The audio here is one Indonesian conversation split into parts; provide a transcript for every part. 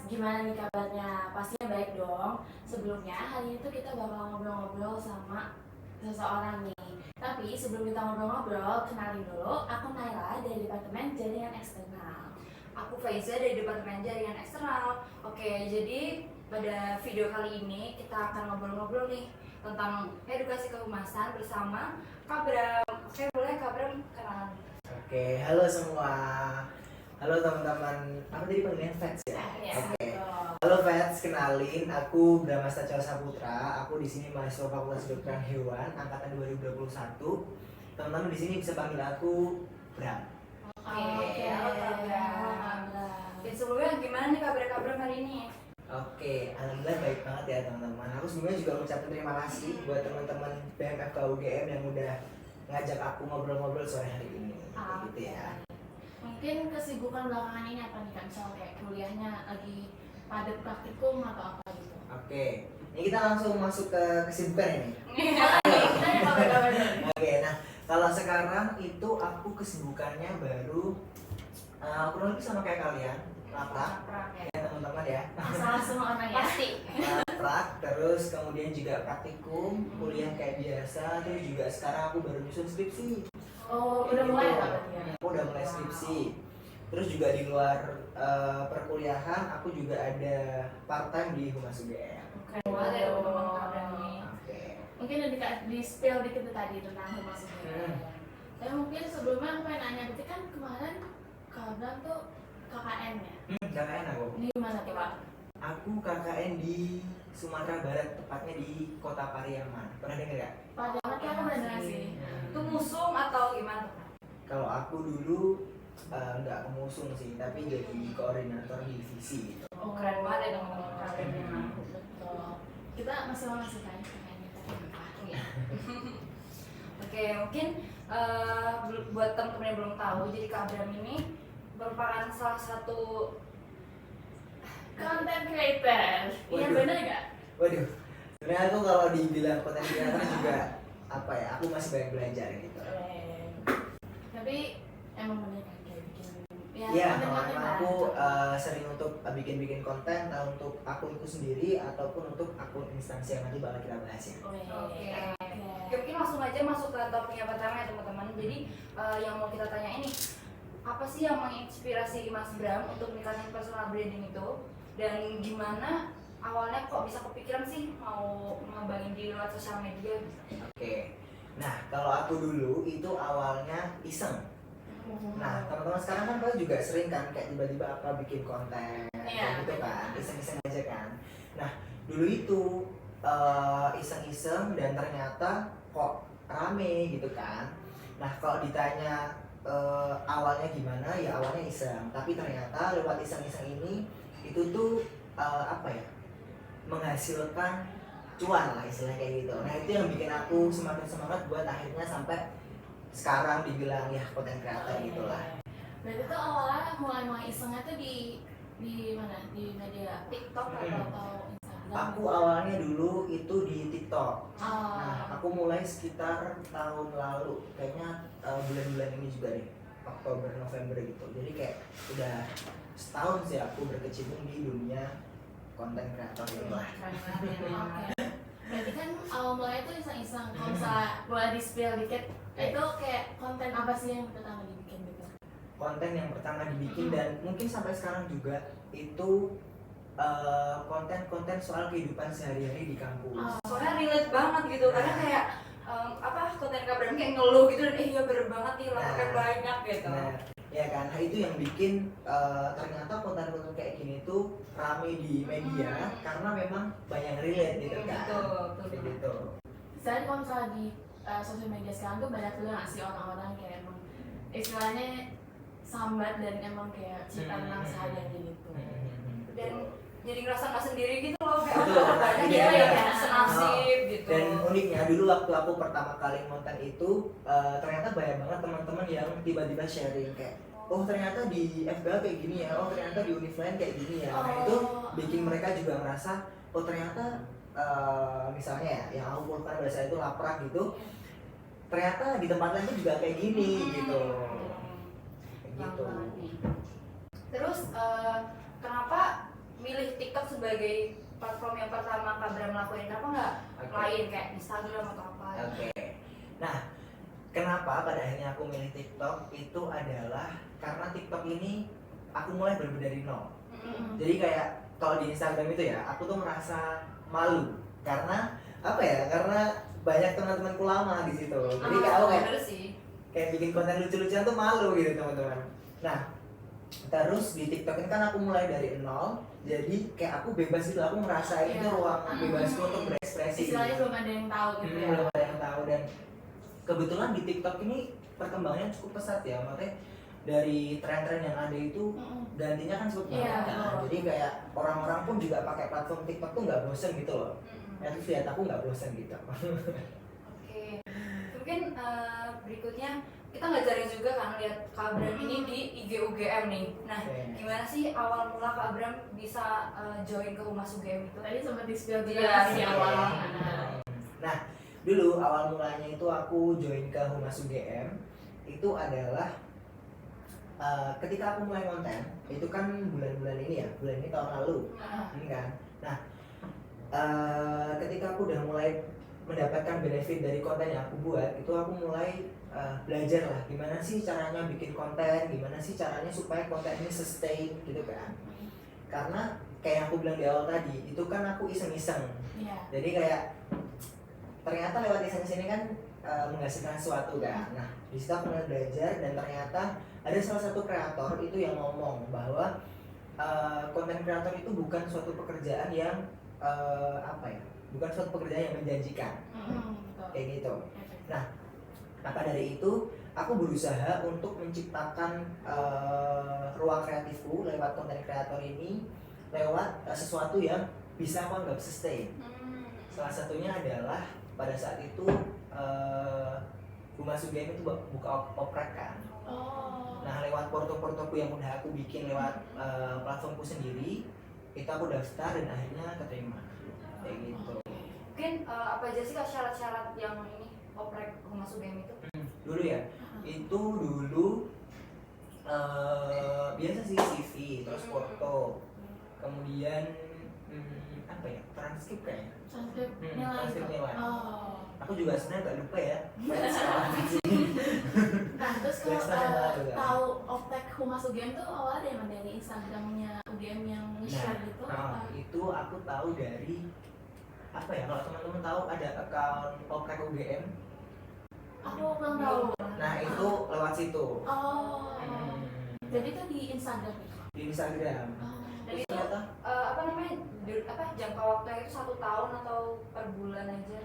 Gimana nih kabarnya? Pastinya baik dong. Sebelumnya hari ini tuh kita bakal ngobrol-ngobrol sama seseorang nih. Tapi sebelum kita ngobrol-ngobrol, kenalin dulu. Aku Naila dari Departemen Jaringan Eksternal. Aku Faiza dari Departemen Jaringan Eksternal. Oke, jadi pada video kali ini kita akan ngobrol-ngobrol nih tentang edukasi kehumasan bersama Kak Bram. Oke, boleh Kak Bram kenalan. Oke, halo semua. Halo teman-teman. Aku tadi panggilnya Fats ya. Oke. Halo Fats, kenalin aku Bramasta Cahyo Saputra. Aku di sini mahasiswa Fakultas Kedokteran Hewan angkatan 2021. Teman-teman di sini bisa panggil aku Bram. Oke, halo Kak Bram. Oke, sebelumnya gimana nih kabar Kak Bram hari ini? Oke, alhamdulillah baik banget ya teman-teman. Aku sebelumnya juga mengucapkan terima kasih buat teman-teman BMFK UGM yang udah ngajak aku ngobrol-ngobrol sore hari ini. Gitu ya. Mungkin kesibukan belakangan ini apa nih Kak? Misal kayak kuliahnya lagi padat praktikum atau apa gitu? Oke, ini kita langsung masuk ke kesibukan ini. Kita ada kabar-kabar dulu. Oke, nah kalau sekarang itu aku kesibukannya baru kurang lebih sama kayak kalian, laprak ya teman-teman ya. Masalah semua orang ya. Pasti. Laprak, terus kemudian juga praktikum, kuliah kayak biasa, terus juga sekarang aku baru nyusun skripsi. Oh, udah mulai ya Kak berarti ya? Aku udah mulai skripsi. Terus juga di luar perkuliahan, aku juga ada part time di Humas UGM. Keren banget ya teman-teman Kak Bram nih. Oke. Mungkin udah di spill dikit tuh tadi tentang humas UGM. Tapi mungkin sebelumnya aku pengen nanya, berarti kan kemarin Kak Bram tuh KKN ya? KKN aku. Ini gimana tuh Kak? Aku KKN di Sumatera Barat, tepatnya di Kota Pariaman. Pernah dengar gak? Padahal kayak aku pernah dengar sih. Itu musuh atau gimana tuh Kak? Kalau aku dulu nggak kemusung sih, tapi jadi koordinator divisi gitu. Oh, keren banget ya teman-teman Kak Bram nih. Betul. Kita masih kan KKN kita kan apa? Iya. Oke, mungkin buat teman-teman yang belum tahu, jadi Kak Bram ini merupakan salah satu Content creator. Iya Waduh. bener gak? Waduh, sebenarnya aku kalau dibilang konten kreator juga apa ya? Aku masih banyak belajar gitu. Tapi emang bener kan kayak bikin Iya, konten-konten kalau lah. aku sering untuk bikin-bikin konten untuk akunku sendiri ataupun untuk akun instansi yang nanti bakal kita bahas ya. Oke, mungkin langsung aja masuk ke topik yang pertama ya teman-teman. Jadi yang mau kita tanya ini, apa sih yang menginspirasi Mas Bram untuk meningkatkan personal branding itu? Dan gimana awalnya kok bisa kepikiran sih mau ngembangin di lewat sosial media? Oke. Nah, kalau aku dulu itu awalnya iseng. Nah, teman-teman sekarang kan kalian juga sering kan kayak tiba-tiba apa bikin konten Iya, gitu kan, benar. iseng-iseng aja kan. Nah, dulu itu iseng-iseng dan ternyata kok rame gitu kan. Nah, kalau ditanya awalnya gimana, ya awalnya iseng. Tapi ternyata lewat iseng-iseng ini itu tuh apa ya, menghasilkan cuan lah istilahnya kayak gitu. Nah, itu yang bikin aku semakin semangat buat akhirnya sampai sekarang dibilang ya konten kreator gitulah. Berarti tuh awalnya mulai isengnya tuh di mana? Di media TikTok atau Instagram? Aku awalnya dulu itu di TikTok. Oh. Nah, aku mulai sekitar tahun lalu, kayaknya bulan-bulan ini juga deh, Oktober November gitu. Jadi kayak udah setahun sih aku berkecimpung di dunia konten kreator gitu lah. Oke. Berarti kan awal mulai itu iseng-iseng. Kalau misalnya boleh di spill dikit, itu kayak konten apa sih yang pertama dibikin gitu? Konten yang pertama dibikin dan mungkin sampai sekarang juga itu konten-konten soal kehidupan sehari-hari di kampus. Soalnya relate banget gitu, karena kayak konten Kak Bram kayak ngeluh gitu dan iya bener banget nih lapaknya banyak gitu. Nah, ya kan, nah itu yang bikin ternyata konten-konten kayak gini tuh rame di media karena memang banyak relate gitu kan. Kayak gitu. Misalnya kalau misalnya di sosial media sekarang tuh banyak juga nggak sih orang-orang kayak emang istilahnya sambat dan emang kayak cerita tentang sehari-hari gitu. Dan jadi ngerasa nggak sendiri gitu loh, kayak Betul. banyak Iya, ya iya. yang senasib gitu. Dan uniknya dulu waktu aku pertama kali nonton itu ternyata banyak banget teman-teman yang tiba-tiba sharing kayak, oh ternyata di FBA kayak gini ya, oh ternyata di univ lain kayak gini ya. Nah itu bikin mereka juga ngerasa, oh ternyata misalnya ya yang aku pulkan bahasa itu laprak gitu, ternyata di tempat lain tuh juga kayak gini gitu. Kayak gitu. Terus kenapa milih TikTok sebagai platform yang pertama Kak Bram lakuin? Kenapa nggak lain kayak Instagram atau apa? Oke. Nah, kenapa pada akhirnya aku milih TikTok itu adalah karena TikTok ini aku mulai benar-benar dari nol. Jadi kayak kalau di Instagram itu ya, aku tuh merasa malu karena apa ya? Karena banyak teman-temanku lama di situ. Jadi kayak aku bener sih. kayak bikin konten lucu-lucuan tuh malu gitu teman-teman. Nah, terus di TikTok ini kan aku mulai dari nol, jadi kayak aku bebas gitu, aku ngerasain itu ruang bebasku untuk berekspresi. Istilahnya belum ada yang tahu gitu ya. Belum ada yang tahu, dan kebetulan di TikTok ini perkembangannya cukup pesat ya, maksudnya dari tren-tren yang ada itu gantinya kan cukup banyak kan. Jadi kayak orang-orang pun juga pakai platform TikTok tuh nggak bosen gitu loh. At least lihat aku nggak bosen gitu. Oke. Mungkin berikutnya kita ngajarin juga kan lihat Kak Bram ini di IG UGM nih. Nah, gimana sih awal mula Kak Bram bisa join ke Humas UGM itu? Tadi sempat di-spill juga Iya, di iya. awal. Nah, dulu awal mulanya itu aku join ke Humas UGM itu adalah ketika aku mulai konten, itu kan bulan-bulan ini ya, bulan ini tahun lalu, ini kan. Nah, ketika aku udah mulai mendapatkan benefit dari konten yang aku buat, itu aku mulai belajar lah gimana sih caranya bikin konten, gimana sih caranya supaya konten ini sustain gitu kan. Karena kayak yang aku bilang di awal tadi, itu kan aku iseng-iseng. Jadi kayak ternyata lewat iseng-iseng ini kan menghasilkan sesuatu kan. Nah, di situ aku mulai belajar dan ternyata ada salah satu kreator itu yang ngomong bahwa konten kreator itu bukan suatu pekerjaan yang apa ya? Bukan suatu pekerjaan yang menjanjikan. Kayak gitu. Nah, maka dari itu aku berusaha untuk menciptakan ruang kreatifku lewat konten kreator ini, lewat sesuatu yang bisa aku anggap sustain. Salah satunya adalah pada saat itu Humas UGM itu buka oprek kan. Nah, lewat porto-portoku yang udah aku bikin lewat platformku sendiri, itu aku daftar dan akhirnya keterima. Kayak gitu. Mungkin apa aja sih Kak syarat-syarat yang ini oprek Humas UGM itu? Dulu ya, itu dulu biasa sih CV, terus foto, kemudian apa ya, transkrip kayaknya. Transkrip Transkrip nilai. Oh. Aku juga sebenarnya gak lupa ya. Nah, terus kalau tahu oprek Humas UGM tuh awalnya dari mana? Dari Instagramnya UGM yang nge-share gitu? Nah, itu aku tahu dari apa ya, kalau teman-teman tahu ada account oprek UGM. Aku belum tahu. Nah, itu lewat situ. Oh. Jadi itu di Instagram itu? Di Instagram. Dan itu apa namanya, jangka waktunya itu 1 tahun atau per bulan aja?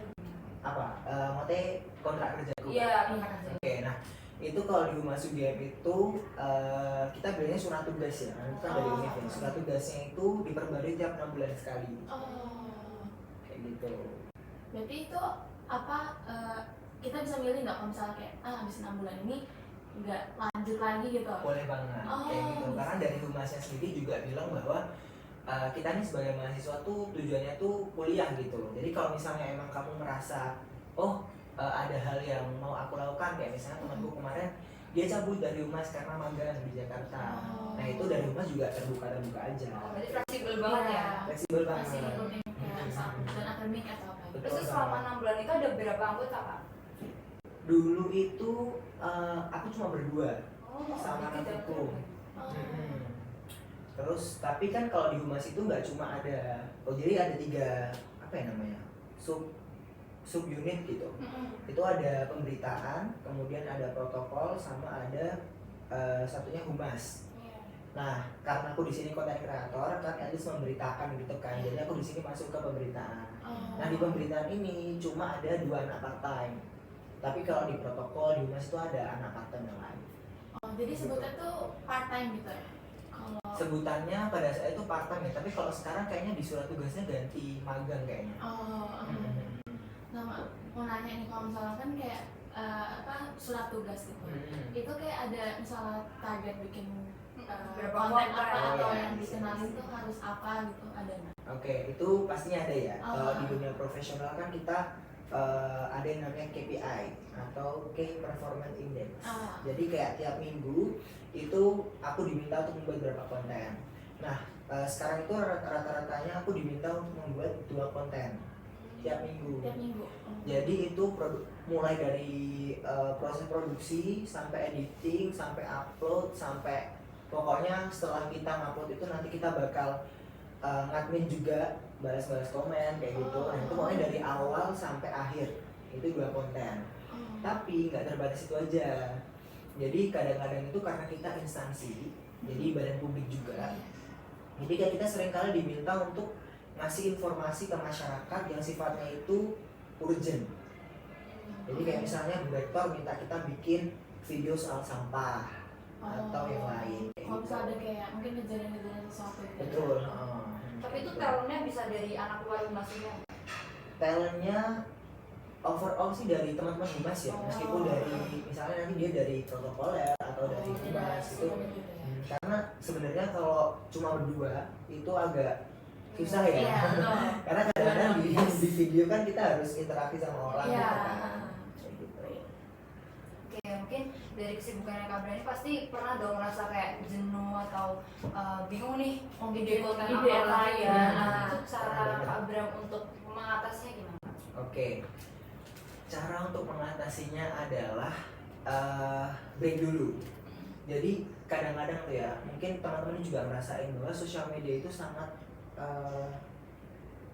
Apa? Maksudnya kontrak kerjaku? Iya, kontrak kerja. Oke, nah itu kalau di Humas UGM itu kita bilangnya surat tugas ya, itu kan dari UNIF ya. Surat tugasnya itu diperbarui tiap 6 bulan sekali. Kayak gitu. Berarti itu apa, kita bisa milih nggak kalau misalnya kayak habis 6 bulan ini nggak lanjut lagi gitu? Boleh banget, kayak gitu. Karena dari Humasnya sendiri juga bilang bahwa kita ini sebagai mahasiswa tuh tujuannya tuh kuliah gitu loh. Jadi kalau misalnya emang kamu merasa ada hal yang mau aku lakukan, kayak misalnya temanku kemarin dia cabut dari Humas karena magang di Jakarta. Nah, itu dari Humas juga terbuka aja. Berarti fleksibel banget ya? Fleksibel banget. Masih ikutin kayak dan akademik atau apa? Terus selama 6 bulan itu ada berapa anggota Kak? Dulu itu aku cuma berdua sama dikit ya, anakku. Terus tapi kan kalau di Humas itu nggak cuma ada, jadi ada 3 apa ya namanya, sub unit gitu. Itu ada pemberitaan, kemudian ada protokol, sama ada satunya humas. Nah, karena aku di sini konten kreator kan, at least memberitakan gitu kan. Jadi aku di sini masuk ke pemberitaan. Nah, di pemberitaan ini cuma ada 2 anak part time. Tapi kalau di protokol di humas itu ada anak part time yang lain. Jadi sebutnya tuh part time gitu ya? Sebutannya pada saat itu part time ya, tapi kalau sekarang kayaknya di surat tugasnya ganti magang kayaknya. Nah, mau nanya nih, kalau misalnya kan kayak surat tugas gitu, itu kayak ada misalnya target bikin konten apa atau yang dikenalin tuh harus apa gitu, ada nggak? Oke, itu pastinya ada ya. Kalau di dunia profesional kan kita ada yang namanya KPI atau Key Performance Index. Jadi kayak tiap minggu itu aku diminta untuk membuat berapa konten. Nah, sekarang itu rata-ratanya aku diminta untuk membuat 2 konten tiap minggu. Tiap minggu. Jadi itu mulai dari proses produksi sampai editing sampai upload sampai pokoknya setelah kita ngupload itu nanti kita bakal ngadmin juga, balas-balas komen kayak gitu. Nah itu pokoknya dari awal sampai akhir itu 2 konten. Tapi nggak terbatas itu aja. Jadi kadang-kadang itu karena kita instansi, jadi badan publik juga. Jadi kita seringkali diminta untuk ngasih informasi ke masyarakat yang sifatnya itu urgent. Jadi kayak misalnya Bu Rektor minta kita bikin video soal sampah atau yang lain. Kalau misalnya ada kayak mungkin kejadian-kejadian sesuatu gitu. Betul. Tapi itu talentnya bisa dari anak keluarga masing-masing. Talentnya overall sih dari teman-teman humas ya, meskipun dari misalnya nanti dia dari protokoler atau dari humas itu. Karena sebenarnya kalau cuma berdua itu agak susah ya. Iya, betul. Karena kadang-kadang di video kan kita harus interaksi sama orang Iya. gitu kan. Kayak gitu. Oke, mungkin dari kesibukannya Kak Bram ini pasti pernah dong merasa kayak jenuh atau bingung nih ide konten ide apa apa lagi ya. ya. Nah, itu cara Kak Bram untuk mengatasinya gimana? Oke. Cara untuk mengatasinya adalah break dulu. Jadi kadang-kadang tuh ya, mungkin teman-teman juga merasain bahwa sosial media itu sangat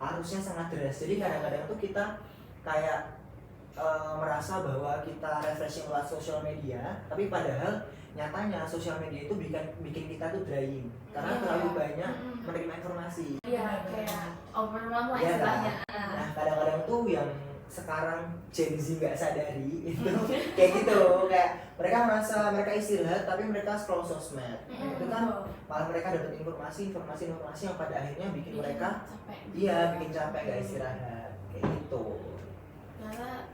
arusnya sangat deras. Jadi kadang-kadang tuh kita kayak merasa bahwa kita refreshing lewat sosial media, tapi padahal nyatanya sosial media itu bikin kita tuh drying karena terlalu banyak menerima informasi. Iya, kayak overwhelm lah Iya, istilahnya. Nah kadang-kadang tuh yang sekarang Gen Z nggak sadari itu kayak gitu, kayak mereka merasa mereka istirahat tapi mereka scroll sosmed. Itu kan malah mereka dapat informasi yang pada akhirnya bikin mereka capek. bikin capek, nggak istirahat kayak gitu. Karena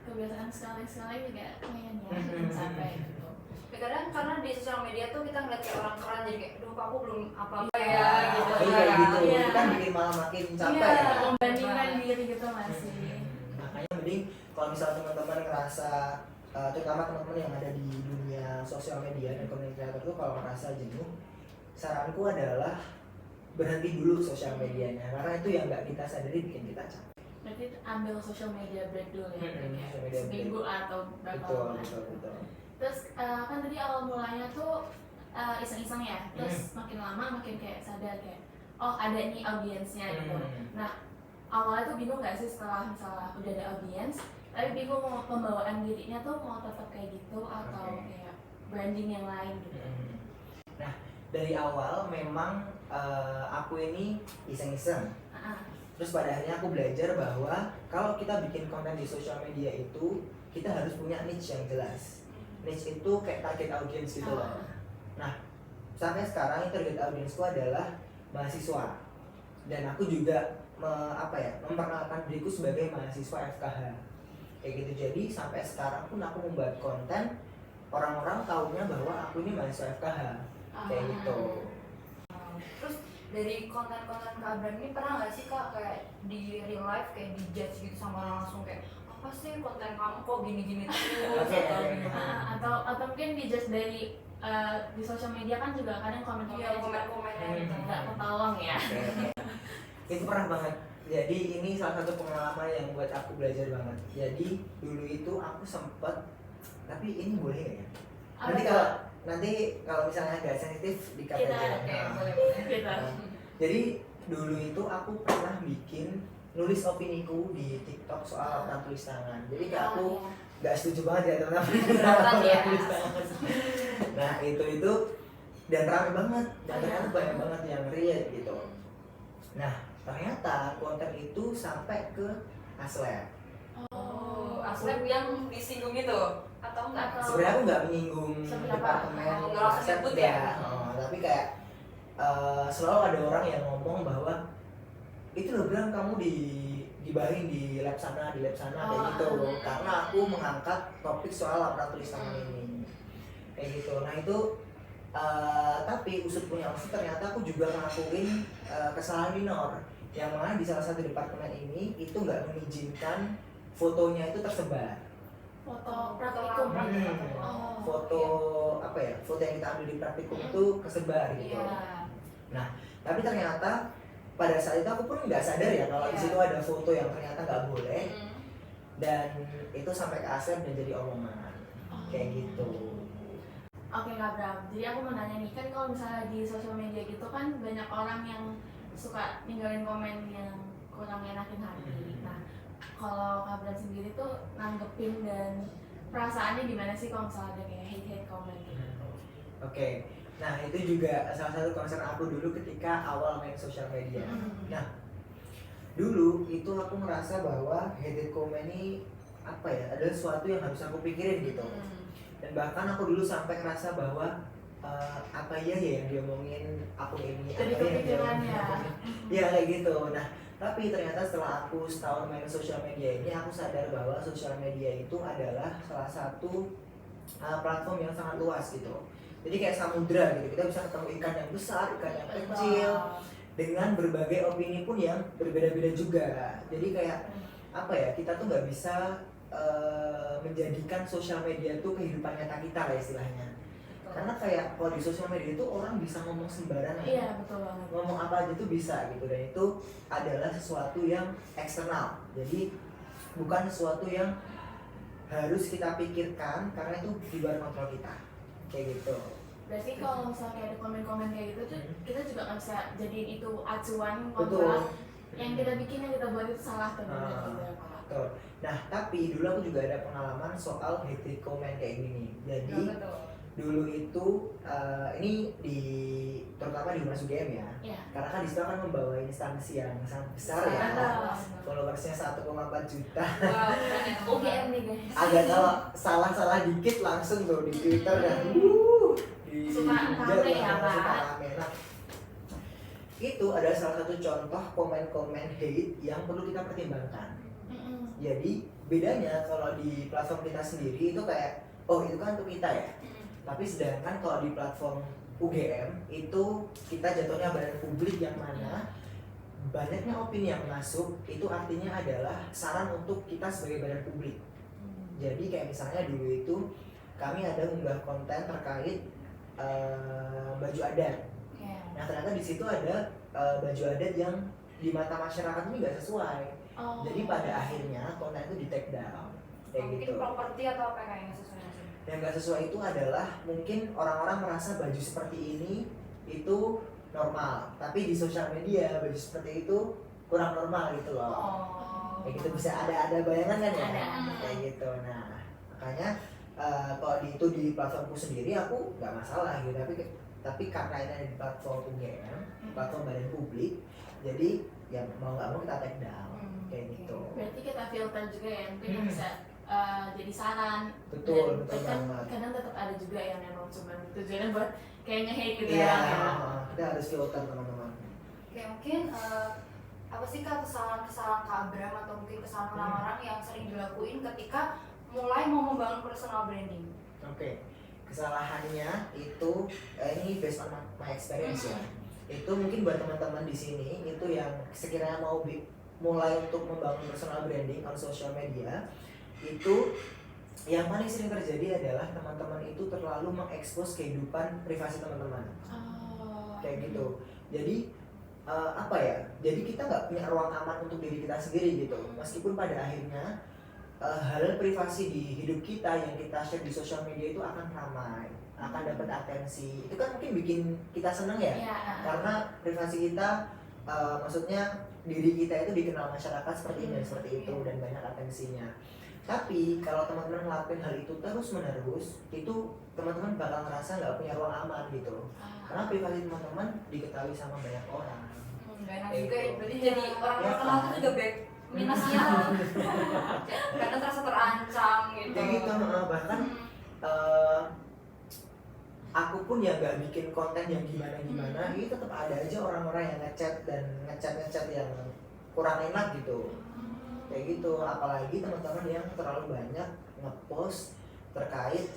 kebiasaan sekali-sekali juga pengen ya bikin capek gitu. Ya, kadang karena di sosial media tuh kita ngeliat kayak orang keren jadi kayak, duh aku belum apa-apa Iya, ya gitu. Tapi kayak gitu, Iya. itu kan bikin malah makin capek. Iya. Ya. Membandingkan diri gitu masih. Makanya mending kalau misalnya teman-teman ngerasa terutama teman-teman yang ada di dunia sosial media dan content creator tuh kalau ngerasa jenuh, saranku adalah berhenti dulu sosial medianya karena itu yang nggak kita sadari bikin kita capek. Berarti ambil social media break dulu ya, kayak social media seminggu break. atau berapa Betul, bulan. betul. Terus kan tadi awal mulanya tuh iseng-iseng ya, terus makin lama makin kayak sadar kayak oh ada nih audiensnya gitu. Nah awalnya tuh bingung nggak sih setelah misalnya udah ada audiens, tapi bingung mau pembawaan dirinya tuh mau tetap kayak gitu atau kayak branding yang lain gitu. Nah dari awal memang aku ini iseng-iseng. Terus pada akhirnya aku belajar bahwa kalau kita bikin konten di sosial media itu kita harus punya niche yang jelas. Niche itu kayak target audience gitu loh. Nah sampai sekarang target audiensku adalah mahasiswa dan aku juga memperkenalkan diriku sebagai mahasiswa FKH kayak gitu. Jadi sampai sekarang pun aku membuat konten orang-orang taunya bahwa aku ini mahasiswa FKH kayak gitu. Terus dari konten-konten Kak Bram ini pernah nggak sih Kak kayak di real life kayak di judge gitu sama orang langsung kayak apa sih konten kamu kok gini-gini terus atau gimana? Atau mungkin di just dari di sosial media kan juga kadang Iya, komen-komennya komen-komennya gitu. nggak ketolong ya. Itu pernah banget. Jadi ini salah satu pengalaman yang buat aku belajar banget. Jadi dulu itu aku sempet, tapi ini boleh nggak ya? Nanti kalau misalnya agak sensitif di Kita kita. Jadi dulu itu aku pernah bikin nulis opiniku di TikTok soal laporan tulis tangan. Jadi kayak aku nggak setuju banget ya teman-teman. Tulis tangan. Nah itu dan rame banget dan ternyata banyak banget yang real gitu. Nah ternyata konten itu sampai ke Aslab. Aslab yang disinggung itu atau enggak? Sebenarnya aku nggak menyinggung departemen nggak langsung Aslab nyebut ya. ya. Tapi kayak selalu ada orang yang ngomong bahwa itu loh bilang kamu dibahin di lab sana kayak gitu. Karena aku mengangkat topik soal laporan tulis tangan ini kayak gitu. Nah itu tapi usut punya usut ternyata aku juga ngelakuin kesalahan minor yang mana di salah satu departemen ini itu nggak mengizinkan fotonya itu tersebar. Foto praktikum. Foto apa ya? Foto yang kita ambil di praktikum itu kesebar gitu. Nah, tapi ternyata pada saat itu aku pun nggak sadar ya kalau di situ ada foto yang ternyata nggak boleh, dan itu sampai ke Asep dan jadi omongan kayak gitu. Oke Kak Bram, jadi aku mau nanya nih, kan kalau misalnya di sosial media gitu kan banyak orang yang suka ninggalin komen yang kurang enakin hati. Nah, kalau Kak Bram sendiri tuh nanggepin dan perasaannya gimana sih kalau misalnya ada kayak hate comment gitu? Oke, nah itu juga salah satu concern aku dulu ketika awal main sosial media. Nah, dulu itu aku merasa bahwa hate comment ini apa ya, adalah sesuatu yang harus aku pikirin gitu. Dan bahkan aku dulu sampai ngerasa bahwa apa ya yang diomongin aku ini, Jadi apa yang kepikirannya. ya kayak gitu. Nah, tapi ternyata setelah aku setahun main sosial media ini, aku sadar bahwa sosial media itu adalah salah satu platform yang sangat luas gitu. Jadi kayak samudra gitu, kita bisa ketemu ikan yang besar, ikan yang kecil, dengan berbagai opini pun yang berbeda-beda juga. Jadi kayak apa ya, kita tuh nggak bisa menjadikan sosial media itu kehidupan nyata kita lah istilahnya. Karena kayak kalau di sosial media itu orang bisa ngomong sembarangan. Iya, betul banget. Ngomong apa aja tuh bisa gitu, dan itu adalah sesuatu yang eksternal. Jadi bukan sesuatu yang harus kita pikirkan karena itu di luar kontrol kita. Kayak gitu. Berarti kalau misalnya kayak ada komen-komen kayak gitu tuh kita juga nggak bisa jadiin itu acuan Betul. kontra yang kita bikin, yang kita buat itu salah atau benar gitu ya Kak. Betul. Nah, tapi dulu aku juga ada pengalaman soal hate comment kayak gini. Jadi dulu itu ini terutama di Humas UGM ya. Iya. Karena kan di situ kan membawa instansi yang sangat besar ya. Followersnya 1,4 juta. UGM nih guys. Agak kalau salah dikit langsung tuh di Twitter dan Suka rame ya, Pak. suka rame. Nah, itu adalah salah satu contoh komen-komen hate yang perlu kita pertimbangkan. Jadi bedanya kalau di platform kita sendiri itu kayak, oh itu kan untuk kita ya. Tapi sedangkan kalau di platform UGM itu kita jatuhnya badan publik yang mana banyaknya opini yang masuk itu artinya adalah saran untuk kita sebagai badan publik. Jadi kayak misalnya dulu itu kami ada mengunggah konten terkait baju adat. Nah ternyata di situ ada baju adat yang di mata masyarakat ini nggak sesuai. Jadi pada akhirnya konten itu di take down. Kayak mungkin gitu. properti atau apa kayaknya sesuai. Yang nggak sesuai itu adalah mungkin orang-orang merasa baju seperti ini itu normal, tapi di sosial media baju seperti itu kurang normal gitu loh. Kayak gitu, bisa ada bayangan kan ya? Ada. Kayak gitu. Nah makanya kalau itu di platformku sendiri aku nggak masalah gitu, tapi karena ini ada di platform UGM, platform badan publik, jadi ya mau nggak mau kita take down kayak gitu. Berarti kita filter juga ya, mungkin yang bisa jadi saran. Betul kan banget. kadang tetap ada juga yang memang cuma tujuannya buat kayak nge-hate gitu Iya, ya. kita harus filter teman-teman. Oke, mungkin apa sih Kak kesalahan-kesalahan Kak Abram atau mungkin kesalahan orang-orang yang sering dilakuin ketika mulai mau membangun personal branding? Oke, kesalahannya itu ini based on my experience ya. Itu mungkin buat teman-teman di sini itu yang sekiranya mau mulai untuk membangun personal branding on social media, itu yang paling sering terjadi adalah teman-teman itu terlalu mengekspos kehidupan privasi teman-teman. Kayak gitu. Jadi apa ya? Jadi kita nggak punya ruang aman untuk diri kita sendiri gitu. Meskipun pada akhirnya hal privasi di hidup kita yang kita share di sosial media itu akan ramai, akan dapat atensi. Itu kan mungkin bikin kita seneng ya, karena privasi kita, maksudnya diri kita itu dikenal masyarakat seperti ini dan seperti itu dan banyak atensinya. Tapi kalau teman-teman ngelakuin hal itu terus-menerus, itu teman-teman bakal ngerasa nggak punya ruang aman gitu. Karena privasi teman-teman diketahui sama banyak orang. Gak enak juga ya, berarti jadi orang terkenal itu juga baik minusnya. Karena terasa terancam gitu. Kayak gitu, bahkan aku pun ya gak bikin konten yang gimana-gimana, ini tetap ada aja orang-orang yang ngechat yang kurang enak gitu. Kayak gitu, apalagi teman-teman yang terlalu banyak ngepost terkait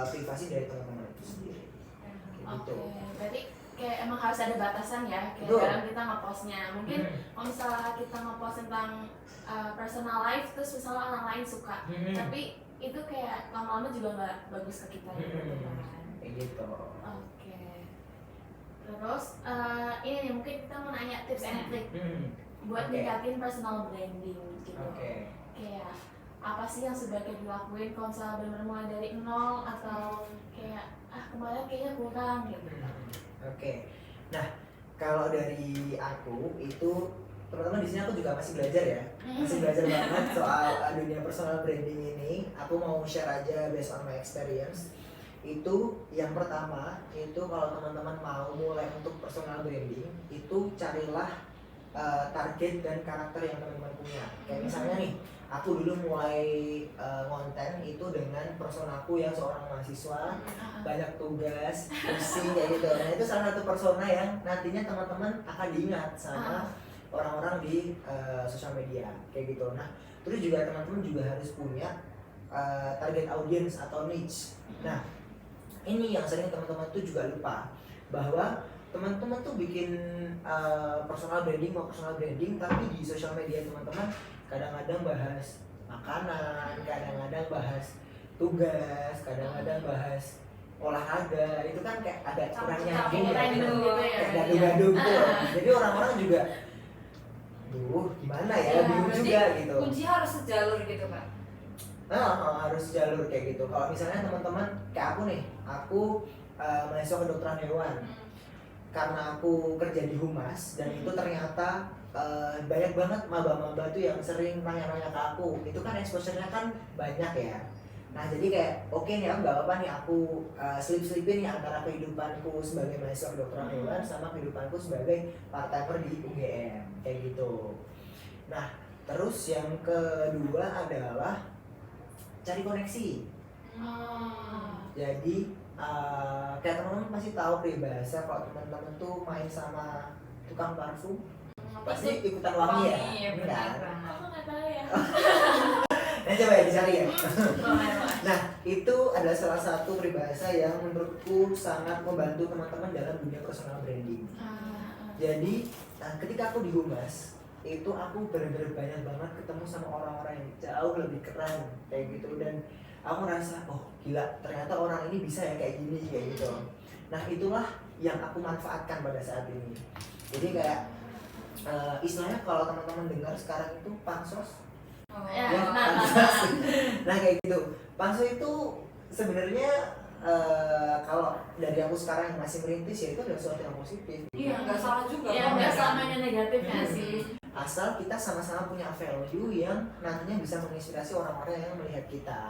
privasi dari teman-teman itu sendiri. Kayak gitu. Berarti kayak emang harus ada batasan ya, kayak dalam kita ngepostnya. Mungkin kalau misalnya kita ngepost tentang personal life terus misalnya orang lain suka, tapi itu kayak lama-lama juga nggak bagus ke kita gitu kan. Kayak gitu. Oke. Terus ini nih mungkin kita mau nanya tips and trick buat Oke. ningkatin personal branding gitu. Oke. Kayak apa sih yang sebaiknya dilakuin kalau misalnya benar-benar mulai dari nol atau kayak kemarin kayaknya kurang gitu. Oke. Nah, kalau dari aku itu teman-teman di sini aku juga masih belajar ya. Masih belajar banget soal dunia personal branding ini. Aku mau share aja based on my experience. Itu yang pertama itu kalau teman-teman mau mulai untuk personal branding itu carilah target dan karakter yang teman-teman punya. Kayak misalnya nih, aku dulu mulai konten itu dengan personaku yang seorang mahasiswa, banyak tugas, pusing kayak gitu. Nah itu salah satu persona yang nantinya teman-teman akan diingat sama orang-orang di sosial media kayak gitu. Nah terus juga teman-teman juga harus punya target audience atau niche. Nah ini yang sering teman-teman tuh juga lupa, bahwa teman-teman tuh bikin personal branding tapi di sosial media teman-teman kadang-kadang bahas makanan, kadang-kadang bahas tugas, kadang-kadang bahas olahraga. Itu kan kayak ada kurang nyambung ya, gitu ya. kayak gaduh-gaduh gitu loh. Jadi orang-orang juga gimana ya, bingung juga gitu. Kunci harus sejalur gitu kan. Harus jalur kayak gitu. Kalau misalnya teman-teman kayak aku nih, aku mahasiswa kedokteran hewan. Karena aku kerja di humas dan itu ternyata banyak banget maba-maba tuh yang sering nanya-nanya ke aku. Itu kan exposure-nya kan banyak ya. Nah jadi kayak oke nih, aku gak apa-apa nih, aku selip-selipin nih antara kehidupanku sebagai mahasiswa kedokteran hewan sama kehidupanku sebagai part-timer di UGM kayak gitu. Nah terus yang kedua adalah cari koneksi. Jadi kayak teman-teman pasti tahu peribahasa kalau teman-teman tuh main sama tukang parfum pasti ikutan wangi ya, benar kan? banget. Aku nggak tahu ya. Nah coba ya dicari ya. Nah itu adalah salah satu peribahasa yang menurutku sangat membantu teman-teman dalam dunia personal branding. Jadi ketika aku di humas itu aku benar-benar banyak banget ketemu sama orang-orang yang jauh lebih keren kayak gitu, dan aku ngerasa oh gila ternyata orang ini bisa ya kayak gini kayak gitu. Nah itulah yang aku manfaatkan pada saat ini. Jadi kayak istilahnya kalau teman-teman dengar sekarang itu pansos. Ya, Ya, pansos. Nah kayak gitu. Pansos itu sebenarnya kalau dari aku sekarang yang masih merintis ya itu adalah sesuatu yang positif. Iya, nggak salah juga. Ya nggak selamanya negatif ya sih. Asal kita sama-sama punya value yang nantinya bisa menginspirasi orang-orang yang melihat kita.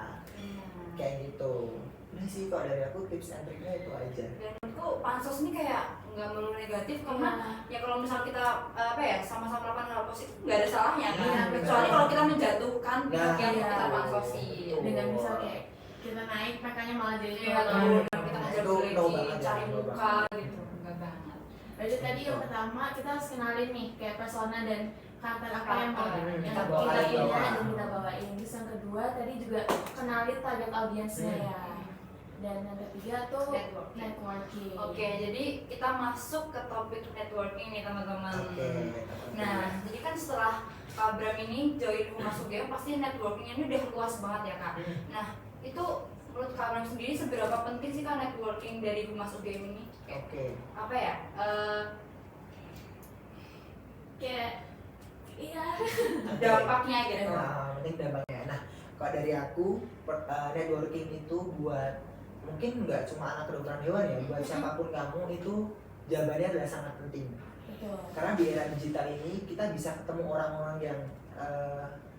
Kayak gitu. Nah sih kalau dari aku tips and triknya itu aja. Dan menurutku pansos ini kayak nggak melulu negatif karena ya kalau misal kita sama-sama melakukan hal positif nggak ada salahnya kan. Iya, Kecuali benar. kalau kita menjatuhkan pihak yang iya. kita pansosi. Dengan misal kayak kita naik makanya malah jadi Iya, turun. dan kita Itu ngejelekin, no banget ya, cari no muka gitu, nggak banget. Berarti tadi yang pertama kita harus kenalin nih kayak persona dan karakter apa yang mau Karakter. yang Kita kita bawain. punya dan kita bawain. Terus yang kedua tadi juga kenalin target audiensnya ya. Dan yang ketiga tuh networking. Oke, jadi kita masuk ke topik networking nih teman-teman. Oke. Nah, jadi kan setelah Kak Bram ini join Humas UGM pasti networkingnya ini udah luas banget ya Kak. Nah, itu menurut Kak Bram sendiri seberapa penting sih Kak networking dari Humas UGM ini? Oke. Apa ya? Kayak iya. Dampaknya gitu. Penting dampaknya. Nah, kalau dari aku networking itu buat mungkin nggak cuma anak kedokteran hewan ya, buat siapapun kamu itu jawabannya adalah sangat penting. Betul. Karena di era digital ini kita bisa ketemu orang-orang yang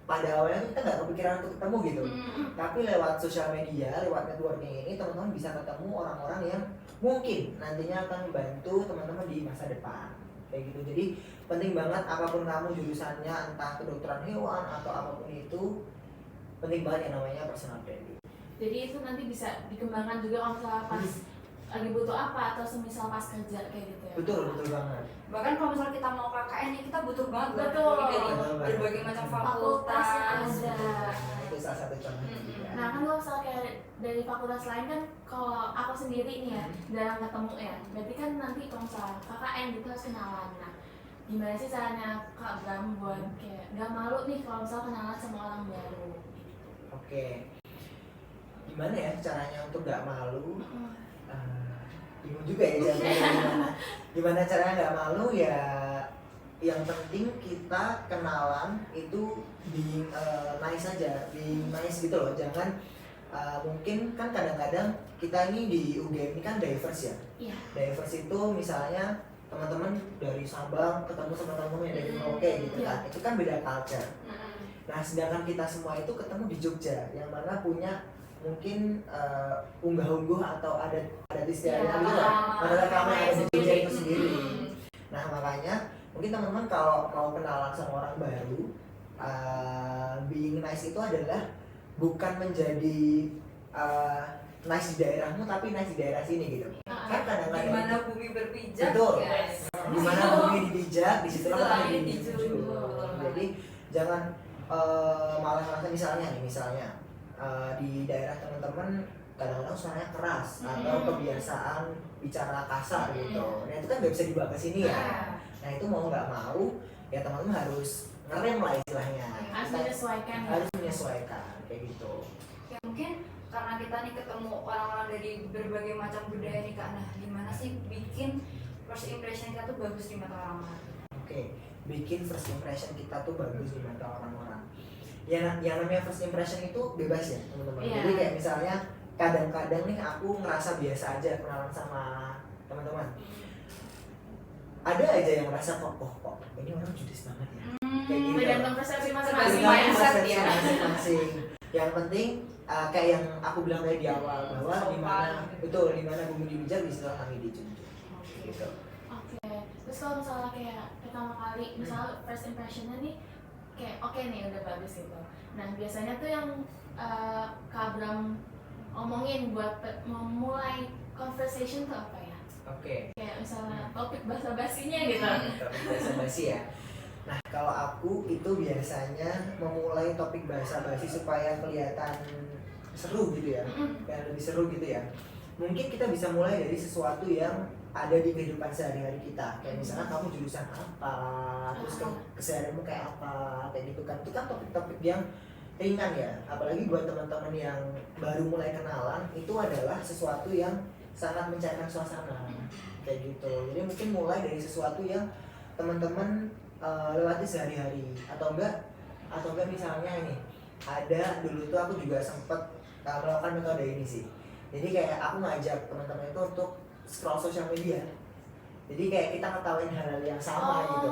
pada awalnya tuh kita nggak kepikiran untuk ketemu gitu. Tapi lewat sosial media, lewat networking ini teman-teman bisa ketemu orang-orang yang mungkin nantinya akan membantu teman-teman di masa depan. Kayak gitu. Jadi penting banget apapun kamu jurusannya, entah kedokteran hewan atau apapun itu, penting banget yang namanya personal branding. Jadi itu nanti bisa dikembangkan juga kalau misalnya pas lagi butuh apa atau semisal pas kerja kayak gitu ya. Betul banget. Bahkan kalau misalnya kita mau KKN ini kita butuh banget buat Betul. networking dari Betul banget. berbagai macam Fakultas yang fakultas. ada. Nah, itu salah satu contohnya juga. Nah kan kalau misalnya kayak dari fakultas lain kan kalau aku sendiri nih ya jarang ketemu ya. Berarti kan nanti kalau misalnya KKN gitu harus kenalan. Nah gimana sih caranya Kak Bram buat kayak gak malu nih kalau misalnya kenalan sama orang baru? Oke. Gimana ya caranya untuk gak malu? bingung juga ya gimana caranya nggak malu ya. Yang penting kita kenalan itu being nice aja, being nice gitu loh. Jangan mungkin kan kadang-kadang kita ini di UGM ini kan diverse ya. Iya. Diverse itu misalnya teman-teman dari Sabang ketemu sama teman-teman yang dari Merauke gitu kan. Itu kan beda culture. Nah, sedangkan kita semua itu ketemu di Jogja yang mana punya mungkin unggah-ungguh atau adat istiadat gitu lah. Adat kami yang ada di Jogja itu sendiri. Nah, makanya mungkin teman-teman kalau mau kenalan sama orang baru, being nice itu adalah bukan menjadi nice di daerahmu tapi nice di daerah sini gitu. Kan kadang-kadang Dimana bumi berpijak, betul. guys. Dimana bumi dipijak, di situ lah Disitulah kita dijunjung. Jadi jangan malah ngerasa misalnya di daerah teman-teman kadang-kadang suaranya keras atau kebiasaan bicara kasar gitu. Nah itu kan nggak bisa dibawa ke sini ya. Nah itu mau nggak mau ya teman-teman harus ngerem lah istilahnya. Harus menyesuaikan. Harus menyesuaikan kayak gitu. Ya mungkin karena kita nih ketemu orang-orang dari berbagai macam budaya nih Kak. Nah gimana sih bikin first impression kita tuh bagus di mata orang-orang? Oke, bikin first impression kita tuh bagus di mata orang-orang. Yang namanya first impression itu bebas ya teman-teman. Iya. Jadi kayak misalnya kadang-kadang nih aku ngerasa biasa aja kenalan sama teman-teman. Ada aja yang merasa kok ini orang judes banget ya. Kayak gitu. Tergantung persepsi masing-masing. Tergantung mindset Persepsi ya. masing-masing. Yang penting kayak yang aku bilang tadi di awal bahwa di mana bumi dipijak di situ kami dijunjung. Gitu. Oke. Terus kalau misalnya kayak pertama kali, misalnya first impressionnya nih kayak oke nih udah bagus gitu. Nah biasanya tuh yang Kak Abram ngomongin buat memulai conversation tuh apa ya? Oke. Kayak misalnya topik basa-basinya gitu. Topik basa-basi ya. Nah kalau aku itu biasanya memulai topik basa-basi supaya kelihatan seru gitu ya, kayak lebih seru gitu ya. Mungkin kita bisa mulai dari sesuatu yang ada di kehidupan sehari-hari kita. Kayak misalnya kamu jurusan apa, terus keseharianmu kayak apa, kayak gitu kan. Itu kan topik-topik yang ringan ya. Apalagi buat teman-teman yang baru mulai kenalan, itu adalah sesuatu yang sangat mencairkan suasana kayak gitu. Jadi mungkin mulai dari sesuatu yang teman-teman lewati sehari-hari atau enggak misalnya ini ada dulu tuh aku juga sempet melakukan metode ini sih. Jadi kayak aku ngajak teman-teman itu untuk scroll sosial media. Jadi kayak kita ngetawain hal-hal yang sama gitu.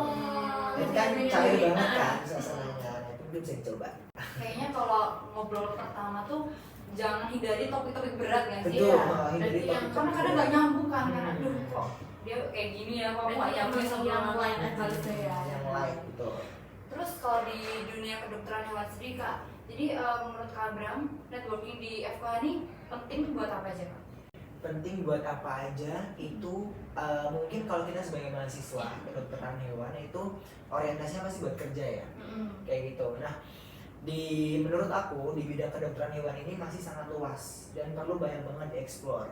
Itu kan cair banget kan suasananya. Nah, itu mungkin bisa dicoba. Kayaknya kalau ngobrol pertama tuh jangan hindari topik-topik berat kan sih? Betul, Ya. hindari Berarti topik. Karena kadang nggak nyambung kan, karena aduh kok dia kayak gini ya, kok nggak nyambung sama yang orang lain lain. aja gitu ya. Yang lain gitu. Terus kalau di dunia kedokteran hewan sendiri Kak, jadi menurut Kak Abram, networking di FK ini penting buat apa aja Kak? Penting buat apa aja itu mungkin kalau kita sebagai mahasiswa kedokteran hewan itu orientasinya pasti buat kerja ya. Kayak gitu. Nah, menurut aku di bidang kedokteran hewan ini masih sangat luas dan perlu banyak banget dieksplor.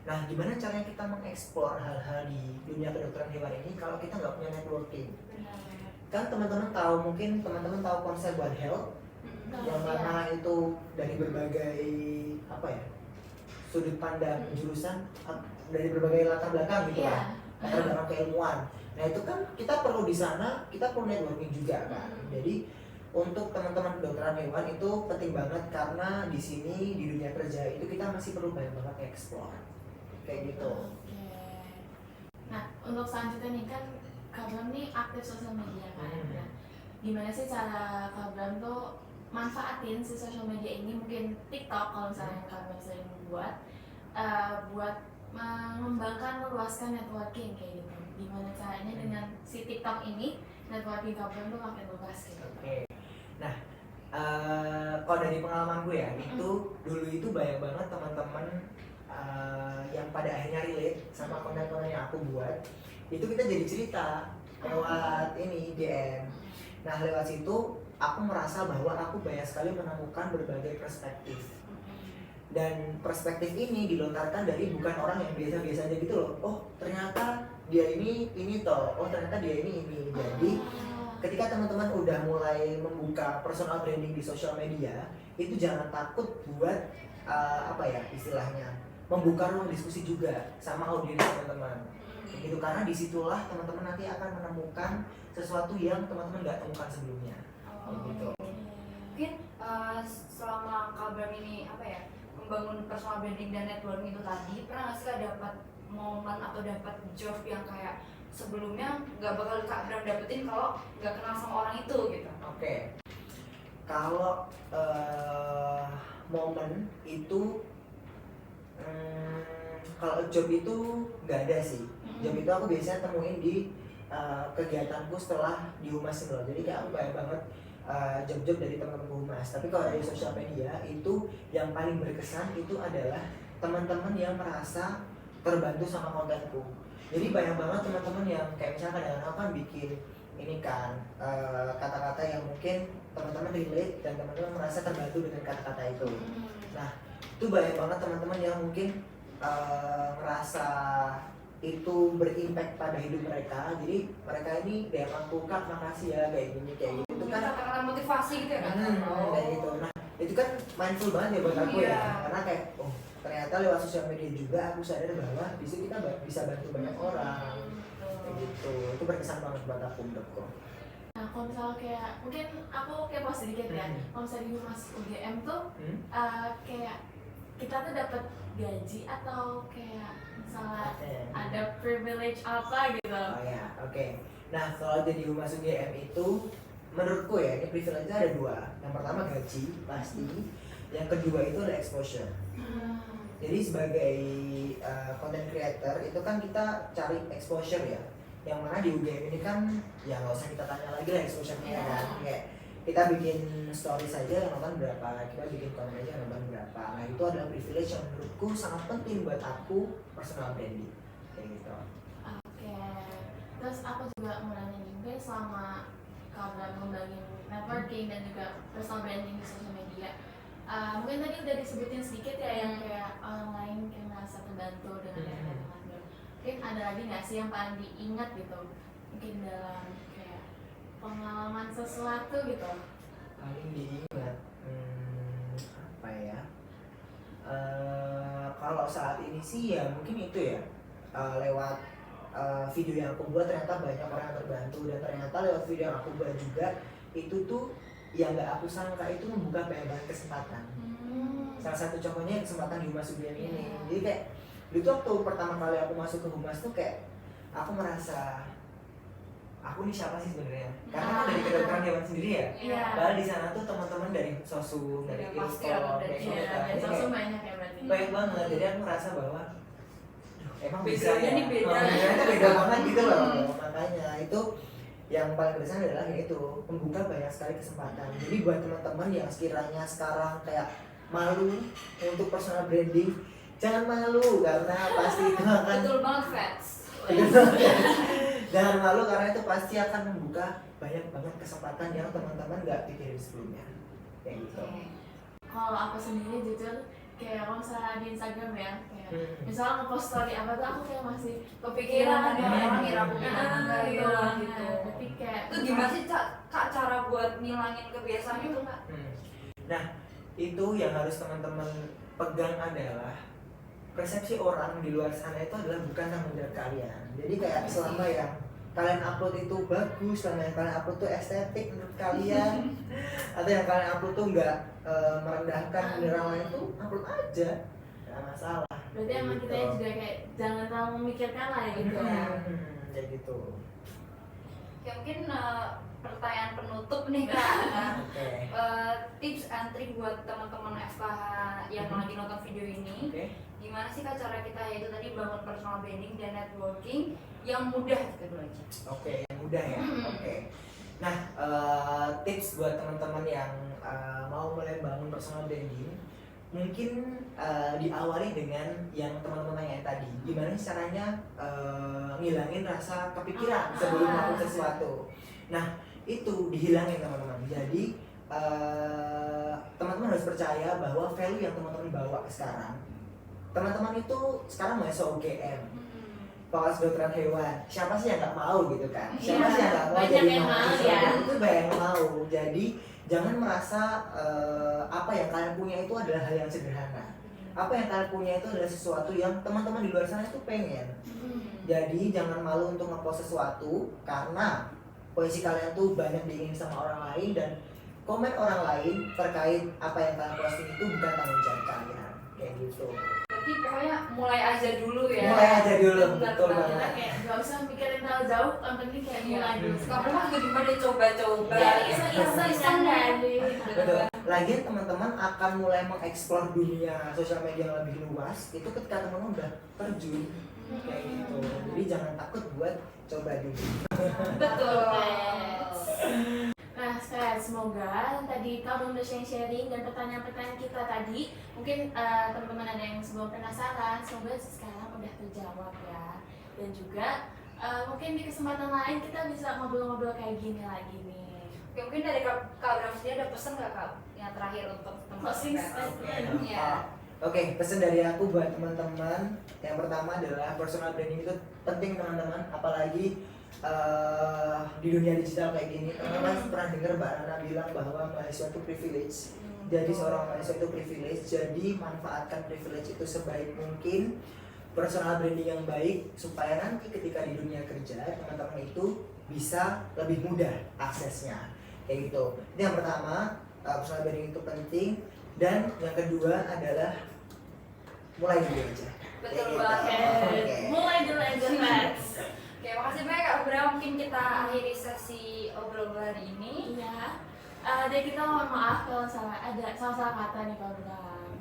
Nah, gimana caranya kita mengeksplor hal-hal di dunia kedokteran hewan ini kalau kita nggak punya networking? Kan teman-teman tahu, mungkin teman-teman tahu konsep One Health yang mana itu dari berbagai apa ya sudut pandang jurusan dari berbagai latar belakang gitu lah, latar belakang keilmuan. Nah itu kan kita perlu di sana, kita perlu networking juga kan. Jadi untuk teman-teman kedokteran hewan itu penting banget karena di sini di dunia kerja itu kita masih perlu banyak banget explore kayak gitu. Oke. Nah untuk selanjutnya nih kan Kak Abram nih aktif sosial media kan. Nah, gimana sih cara Kak Abram tuh manfaatin si sosial media ini, mungkin TikTok kalau misalnya Kak Abram sering buat mengembangkan, meluaskan networking kayak gitu. Gimana caranya dengan si TikTok ini networking Kak Abram tuh makin luas gitu. Oke. Nah, kalau dari pengalaman gue ya, itu dulu itu banyak banget teman-teman yang pada akhirnya relate sama konten-konten yang aku buat. Itu kita jadi cerita lewat ini DM. Nah, lewat situ aku merasa bahwa aku banyak sekali menemukan berbagai perspektif. Dan perspektif ini dilontarkan dari bukan orang yang biasa-biasa aja gitu loh. Oh, ternyata dia ini toh. Oh, ternyata dia ini. Jadi ketika teman-teman udah mulai membuka personal branding di sosial media, itu jangan takut buat apa ya istilahnya membuka ruang diskusi juga sama audiens teman-teman. Kayak gitu, karena disitulah teman-teman nanti akan menemukan sesuatu yang teman-teman nggak temukan sebelumnya. Kayak gitu. Mungkin selama Kak Bram ini membangun personal branding dan networking itu tadi, pernah nggak sih Kak dapat momen atau dapat job yang kayak sebelumnya nggak bakal Kak Bram dapetin kalau nggak kenal sama orang itu gitu? Oke. Kalau momen itu kalau job itu nggak ada sih. Job itu aku biasanya temuin di kegiatanku setelah di humas gitu loh. Jadi kayak aku banyak banget job-job dari teman-teman humas. Tapi kalau dari sosial media itu yang paling berkesan itu adalah teman-teman yang merasa terbantu sama kontenku. Jadi banyak banget teman-teman yang kayak misalnya kadang-kadang kan bikin ini kan kata-kata yang mungkin teman-teman relate dan teman-teman merasa terbantu dengan kata-kata itu. Nah, itu banyak banget teman-teman yang mungkin merasa itu berimpact pada hidup mereka. Jadi mereka ini DM aku, Kak makasih ya kayak gini kayak gitu. Itu kan kata-kata motivasi gitu ya kan? kayak gitu. Nah, itu kan mindful banget ya buat aku ya. Karena kayak ternyata lewat sosial media juga aku sadar bahwa di situ kita bisa bantu banyak orang. Kayak gitu. Itu berkesan banget buat aku menurutku. Nah, kalau misalnya kayak mungkin aku kepo sedikit ya. Kalau misalnya di humas UGM tuh kayak kita tuh dapat gaji atau kayak misalnya ada privilege apa gitu. Oh ya, oke. Nah, kalau jadi humas UGM itu menurutku ya, ini privilege ada dua. Yang pertama gaji pasti, yang kedua itu ada exposure. Jadi sebagai content creator itu kan kita cari exposure ya. Yang mana di UGM ini kan ya nggak usah kita tanya lagi lah exposure-nya kan. Kayak kita bikin story saja yang nonton berapa, kita bikin konten aja yang nonton berapa. Nah, itu adalah privilege yang menurutku sangat penting buat aku personal branding kayak gitu. Oke. Terus aku juga mau nanya nih, mungkin selama kalian membangun networking dan juga personal branding di sosial media, mungkin tadi udah disebutin sedikit ya yang kayak orang lain kayak merasa terbantu dengan kata-kata. Mungkin ada lagi nggak sih yang paling diingat gitu? Mungkin dalam kayak pengalaman sesuatu gitu. Paling diingat apa ya? Kalau saat ini sih ya mungkin itu ya lewat video yang aku buat ternyata banyak orang yang terbantu, dan ternyata lewat video yang aku buat juga itu tuh yang nggak aku sangka itu membuka banyak kesempatan. Salah satu contohnya kesempatan di Humas UGM ini. Jadi kayak itu waktu pertama kali aku masuk ke Humas tuh kayak aku merasa aku nih siapa sih sebenarnya? Karena kan dari kedokteran hewan sendiri ya. Padahal di sana tuh teman-teman dari sosum, dari ilkom, dari dari sosum banyak ya berarti. Banyak banget. Jadi aku merasa bahwa emang bisa ya. Nih beda. Beda banget gitu loh. Makanya itu yang paling berkesan adalah itu membuka banyak sekali kesempatan. Jadi buat teman-teman yang sekiranya sekarang kayak malu untuk personal branding, jangan malu karena pasti itu akan Betul banget fans. Jangan malu karena itu pasti akan membuka banyak banget kesempatan yang teman-teman nggak pikirin sebelumnya. Kayak gitu. Kalau aku sendiri jujur kayak kalau misalnya di Instagram ya, kayak misalnya ngepost story apa tuh aku kayak masih Kepikiran ada orang ngira aku gitu. Tapi kayak Itu gimana sih Kak cara buat ngilangin kebiasaan itu Kak? Nah, itu yang harus teman-teman pegang adalah persepsi orang di luar sana itu adalah bukan tanggung jawab kalian. Jadi kayak selama yang kalian upload itu bagus, selama yang kalian upload tuh estetik menurut kalian, atau yang kalian upload tuh nggak merendahkan orang lain tuh upload aja, nggak masalah. Berarti emang kita juga kayak jangan terlalu memikirkan lah ya gitu ya. Kayak gitu. Ya mungkin pertanyaan penutup nih Kak. Tips and trick buat teman-teman FKH yang lagi nonton video ini. Gimana sih Kak cara kita yaitu tadi bangun personal branding dan networking yang mudah gitu dulu aja. Yang mudah ya. Nah, tips buat teman-teman yang mau mulai bangun personal branding, mungkin diawali dengan yang teman-teman tanya tadi. Gimana sih caranya ngilangin rasa kepikiran sebelum melakukan sesuatu. Nah, itu dihilangin teman-teman. Jadi teman-teman harus percaya bahwa value yang teman-teman bawa sekarang, teman-teman itu sekarang masuk UGM, Fakultas Kedokteran Hewan. Siapa sih yang nggak mau gitu kan? Siapa sih yang nggak mau jadi mahasiswa? Itu banyak yang mau. Jadi jangan merasa apa yang kalian punya itu adalah hal yang sederhana. apa yang kalian punya itu adalah sesuatu yang teman-teman di luar sana itu pengen. Jadi jangan malu untuk ngepost sesuatu, karena posisi kalian tuh banyak diingin sama orang lain, dan komen orang lain terkait apa yang kalian posting itu bukan tanggung jawab kalian, kayak gitu. Berarti pokoknya mulai aja dulu ya. Mulai aja dulu, Benar, betul benar. Kita banget. kayak nggak usah mikirin terlalu jauh, yang penting kayak mulai dulu. Kamu juga gimana coba-coba. Ya, Iseng-iseng iseng-iseng kan. kan. Betul. Lagian teman-teman akan mulai mengeksplor dunia sosial media yang lebih luas itu ketika teman-teman udah terjun kayak gitu. Jadi jangan takut buat coba dulu. Betul. Nah, sekarang semoga tadi kamu udah sharing dan pertanyaan-pertanyaan kita tadi mungkin teman-teman ada yang sebelum penasaran, semoga sekarang udah terjawab ya. Dan juga mungkin di kesempatan lain kita bisa ngobrol-ngobrol kayak gini lagi nih. Oke, mungkin dari Kak Bram sendiri ada pesan nggak Kak yang terakhir untuk Closing teman-teman? statement. Iya. Oke, pesan dari aku buat teman-teman, yang pertama adalah personal branding itu penting teman-teman, apalagi di dunia digital kayak gini. Teman-teman pernah dengar Mbak Nana bilang bahwa mahasiswa itu privilege. Jadi seorang mahasiswa itu privilege, jadi manfaatkan privilege itu sebaik mungkin. Personal branding yang baik supaya nanti ketika di dunia kerja teman-teman itu bisa lebih mudah aksesnya, kayak gitu. Ini yang pertama, personal branding itu penting. Dan yang kedua adalah mulai dulu aja. Betul Kayak banget. gitu. Oke. Mulai dulu aja, Mas. Oke, makasih banyak Kak Bram. Mungkin kita akhiri sesi obrolan hari ini. Iya. Dan kita mohon maaf kalau ada salah-salah kata nih Pak Bram.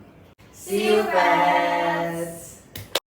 See you, friends.